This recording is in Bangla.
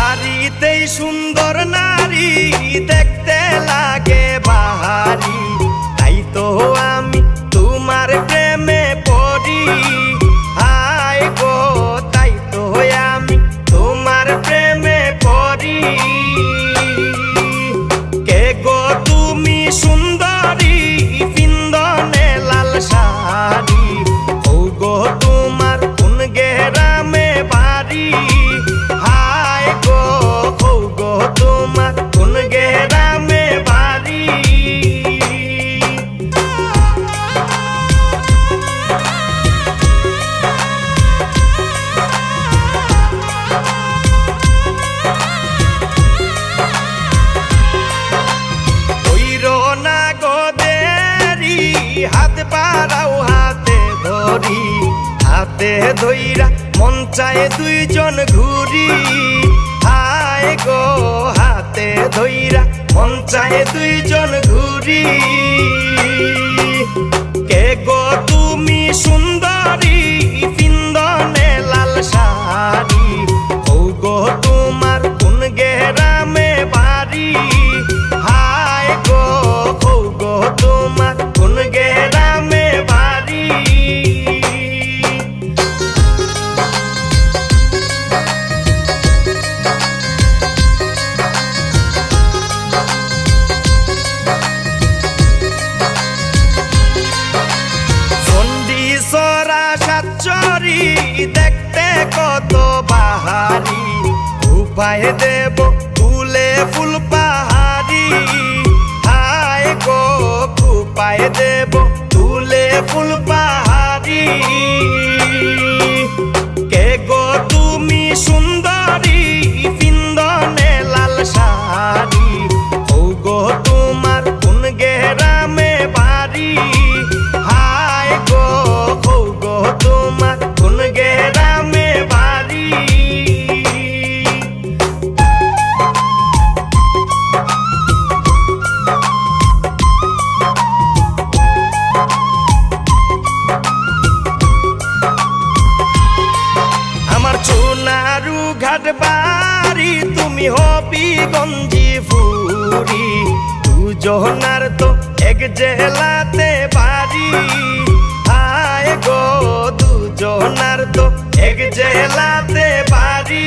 বাড়িতেই সুন্দর নারী দেখতে লাগে বাহারি, তাই তো আমি তোমার প্রেমে পড়ি। হায় গো তাই তো আমি তোমার প্রেমে পড়ি। কে গো তুমি সুন্দরী পিন্দনে লাল শাড়ি, ও গো তোমার কোন গ্রামে বাড়ি। হায় গো ও গো তোমার কোন গ্রামে বাড়ি। হাত বাড়াও হাতে ধরি, হাতে ধইরা মন চায় দুইজন ঘুরি। হায় গো হাতে ধইরা মন চায় দুইজন ঘুরি। কে গো তুমি সুন্দরী পিন্দনে লাল শাড়ি, ও গো তোমার কোন গ্রামে বাড়ি। হায় গো ও গো তোমার কোন গ্রামে বাড়ি। চণ্ডীসরা সাতচরি দেখতে কত বাহারি, উপায় দেব ফুলে ফুল পাহাড়ি। হায় গো উপায় দেব ফুলে ফুল পাহাড়ি। কে গো তুমি সুন্দরী পিন্দনে লাল শাড়ি, ও গো তোমার কোন গ্রামে বাড়ি। হায় গো ও গো তোমার কোন গ্রামে বাড়ি। আমার সোনারু ঘাট বাড়ি, তুমি হবিগঞ্জি ফুরি। দুজনার তো এক জেলাতে বাড়ি। হায় গো দুজনার তো এক জেলাতে বাড়ি।